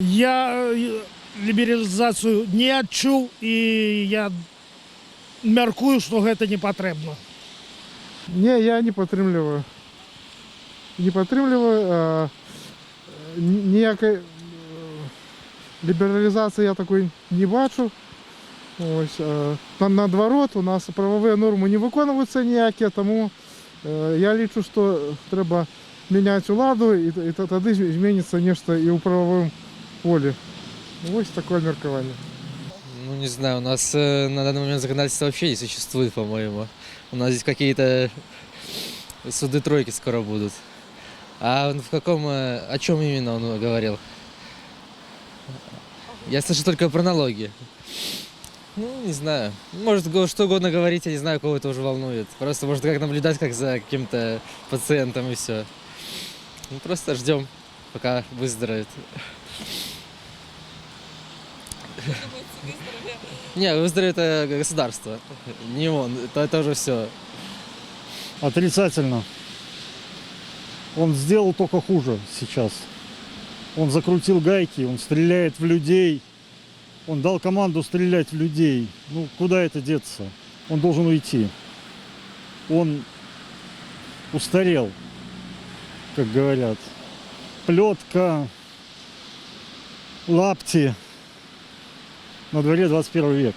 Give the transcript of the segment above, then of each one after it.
Я лібералізацію не адчуў і я мяркую, што гэта не патрэбна. Не, я не падтрымліваю. Не падтрымліваю. Ніякай лібералізацыі я такой не бачу. Ось, наадварот, у нас правовыя нормы не выконваюцца ніякія, таму я лічу, што трэба мяняць уладу, і тады зменіцца нешта і ў правовым поле. Вот такое меркование. Ну, не знаю, у нас на данный момент законодательства вообще не существует, по-моему. У нас здесь какие-то суды тройки скоро будут. А он о чем именно он говорил? Я слышу только про налоги. Ну, не знаю. Может, что угодно говорить, я не знаю, кого это уже волнует. Просто может как наблюдать, как за каким-то пациентом и все. Ну, просто ждем, пока выздоровеет. Не, выздоровеет это государство, не он, это уже все. Отрицательно. Он сделал только хуже сейчас. Он закрутил гайки, он стреляет в людей. Он дал команду стрелять в людей. Ну, куда это деться? Он должен уйти. Он устарел, как говорят. Плетка, лапти. На дворе 21 век.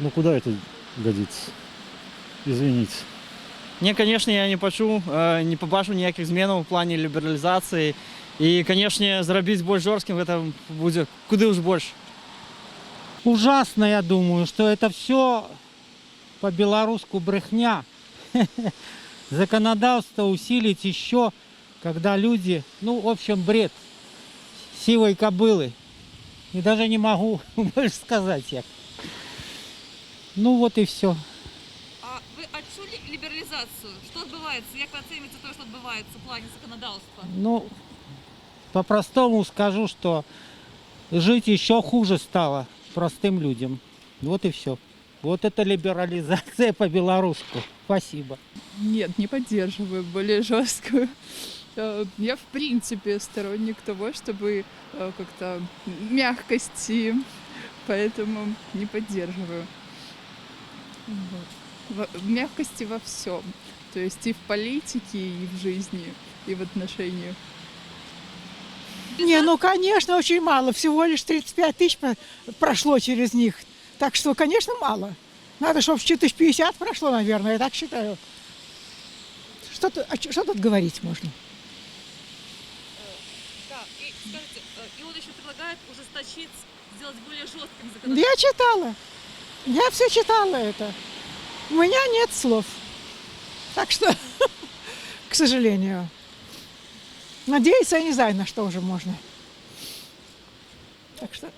Ну, куда это годится? Извините. Не, конечно, я не побачу ніяких змін у плані лібералізації. І, конечно, зробити більш жорстким, це буде куди уж більше. Ужасно, я думаю, что это все по-белорусски брехня. Законодательство усилить еще, когда люди, ну, в общем, бред сивой кобылы. И даже не могу больше сказать я. Ну вот и все. А ви відчули лібералізацію? Що відбувається? Як ви оцінюєте те, що відбувається в плані законодавства? Ну, по-простому скажу, что жить еще хуже стало простым людям. Вот и все. Вот это либерализация по-белорусски. Спасибо. Нет, не поддерживаю более жесткую. Я, в принципе, сторонник того, чтобы как-то мягкости, поэтому не поддерживаю. Мягкости во всем. То есть и в политике, и в жизни, и в отношениях. Не, ну, конечно, очень мало. Всего лишь 35 тысяч прошло через них. Так что, конечно, мало. Надо, чтобы 4050 прошло, наверное, я так считаю. Что тут говорить можно? Да, и скажите, и он еще предлагает ужесточить, сделать более жестким Я законодательство. читала. Я все читала это. У меня нет слов. Так что, к сожалению. Надеяться я не знаю, на что уже можно. Так что...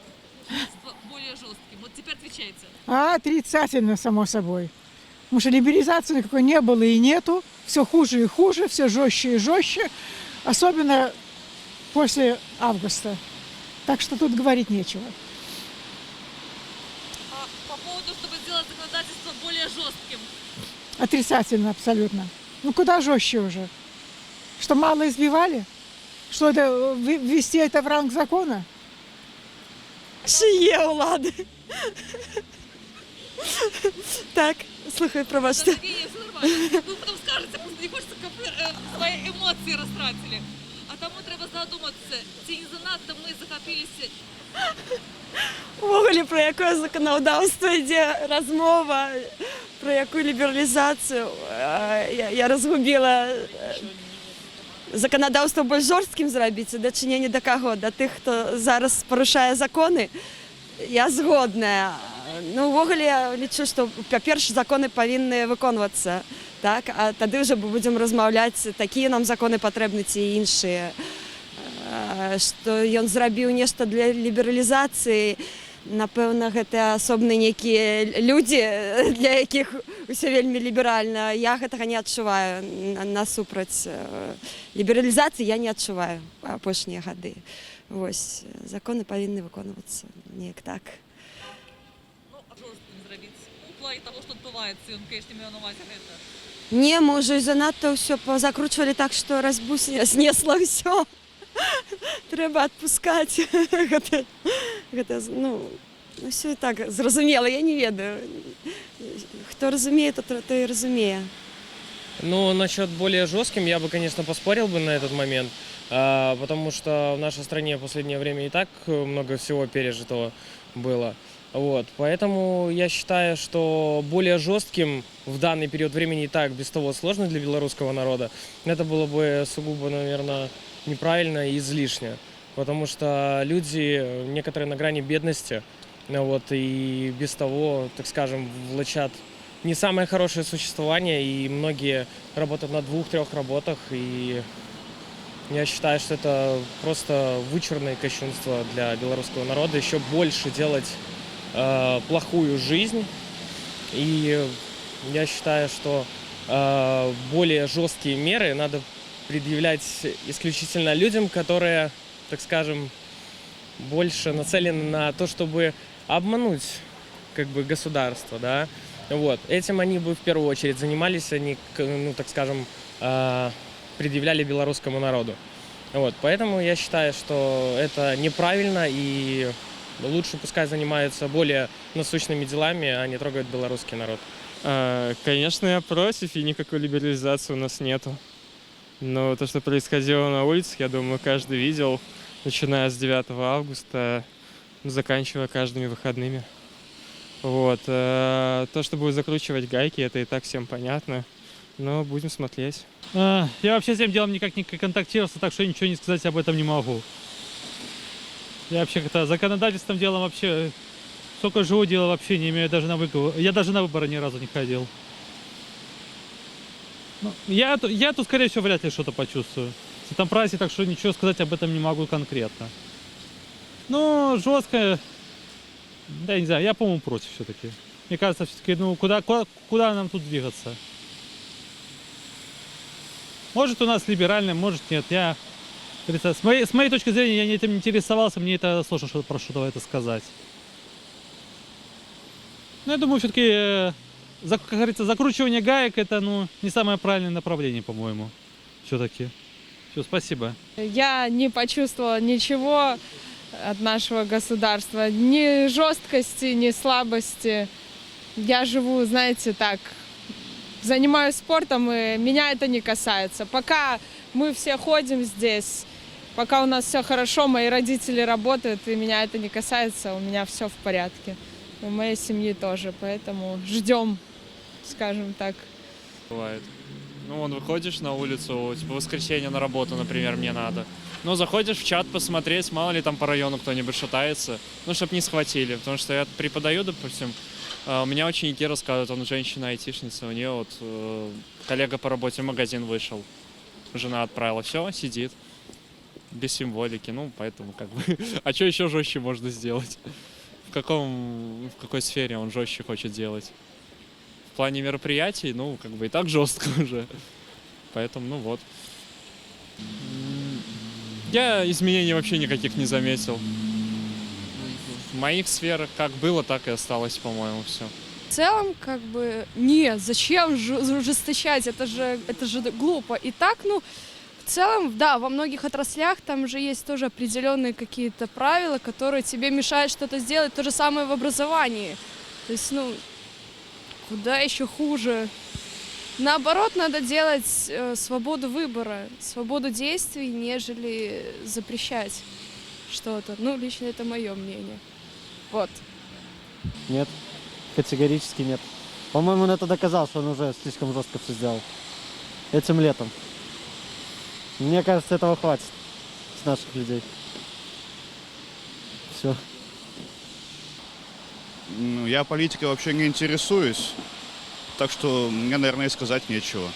Более жестким. Вот теперь отвечайте. Отрицательно, само собой. Потому что либерализации никакой не было и нету. Все хуже и хуже, все жестче и жестче. Особенно после августа. Так что тут говорить нечего. А по поводу, чтобы сделать законодательство более жестким? Отрицательно абсолютно. Ну куда жестче уже? Что мало избивали? Что это ввести это в ранг закона? Шиє влади. Так, слухай, пробачте. Не, все нормально. Вы потом скажете, просто не хочется, как свои эмоции растратили. А тому треба задуматися, ці не занадто ми захопилися. Ввогуле, про яке законодавство йде розмова, про яку лібералізацію. Я розгубила законодавство більш жорстким зробити, дочинення до кого? До тих, хто зараз порушує закони. Я згодна. Ну, ввогуле, я лічу, що, по-перше, закони повинні виконуватися. Так? А тоді вже будемо розмовляти, які нам закони потрібні, ті інші. Що він зробив нешта для лібералізації, напевно, гэта асобныя нейкія людзі, для якіх усё вельмі ліберальна. Я гэтага не адчуваю. Насупраць лібералізацыі я не адчуваю апошнія гады. Вось, законы павінны выконвацца неяк так. Ну, а жорстким зробити? Ну, в плані того, що відбувається, він, конечно, має на увазі гэта. Не, мы уже занадто ўсё позакручвалі так, што разбусня снесла ўсё. треба відпускати. Ну, все і так зрозуміло, я не ведаю. Хто розуміє, то і розуміє. Ну, насчет более жестким я бы, конечно, поспорил бы на этот момент, потому что в нашей стране в последнее время и так много всего пережитого было. Вот, поэтому я считаю, что более жестким в данный период времени и так без того сложно для белорусского народа. Это было бы сугубо, наверное, неправильно и излишне, потому что люди некоторые на грани бедности, вот, и без того, так скажем, влачат не самое хорошее существование, и многие работают на 2-3 работах, и я считаю, что это просто вычурное кощунство для белорусского народа, еще больше делать плохую жизнь, и я считаю, что более жесткие меры надо предъявлять исключительно людям, которые, так скажем, больше нацелены на то, чтобы обмануть как бы государство, да. Вот. Этим они бы в первую очередь занимались, они, ну, так скажем, предъявляли белорусскому народу. Вот. Поэтому я считаю, что это неправильно, и лучше пускай занимаются более насущными делами, а не трогают белорусский народ. Конечно, я против, и никакой либерализации у нас нету. Но то, что происходило на улицах, я думаю, каждый видел, начиная с 9 августа, заканчивая каждыми выходными. Вот. То, что будет закручивать гайки, это и так всем понятно. Но будем смотреть. Я вообще с этим делом никак не контактировал, так что ничего не сказать об этом не могу. Я вообще как-то законодательством делом вообще, сколько живу, дела вообще не имею, даже на выборы. Я даже на выборы ни разу не ходил. Ну, я тут, скорее всего, вряд ли что-то почувствую. В этом празднике, так что ничего сказать об этом не могу конкретно. Ну, жестко, да, я не знаю, я, по-моему, против все-таки. Мне кажется, все-таки, ну, куда нам тут двигаться? Может, у нас либерально, может, нет. Я, с моей точки зрения, я этим не интересовался, мне это сложно про что-то это сказать. Но я думаю, все-таки, как говорится, закручивание гаек, это, ну, не самое правильное направление, по-моему, все-таки. Все, спасибо. Я не почувствовала ничего от нашего государства, ни жесткости, ни слабости. Я живу, знаете, так, занимаюсь спортом, и меня это не касается. Пока мы все ходим здесь, пока у нас все хорошо, мои родители работают, и меня это не касается, у меня все в порядке. У моей семьи тоже, поэтому ждем, скажем так. Бывает. Ну, вон выходишь на улицу, типа в воскресенье на работу, например, мне надо. Ну, заходишь в чат посмотреть, мало ли там по району кто-нибудь шатается, ну, чтобы не схватили. Потому что я преподаю, допустим, у меня ученики рассказывают, он женщина-айтишница, у нее вот коллега по работе в магазин вышел, жена отправила, все, сидит, без символики, ну, поэтому как бы, а что еще жестче можно сделать? В какой сфере он жестче хочет делать? В плане мероприятий, ну, как бы и так жестко уже, поэтому, ну, вот. Я изменений вообще никаких не заметил. В моих сферах как было, так и осталось, по-моему, все. В целом, как бы, нет, зачем ужесточать, это же глупо. И так, ну, в целом, да, во многих отраслях там же есть тоже определенные какие-то правила, которые тебе мешают что-то сделать, то же самое в образовании. То есть, ну, куда еще хуже. Наоборот, надо делать свободу выбора, свободу действий, нежели запрещать что-то. Ну, лично это мое мнение. Вот. Нет, категорически нет. По-моему, он это доказал, что он уже слишком жестко все сделал. Этим летом. Мне кажется, этого хватит с наших людей. Все. Ну, я политикой вообще не интересуюсь, так что мне, наверное, и сказать нечего.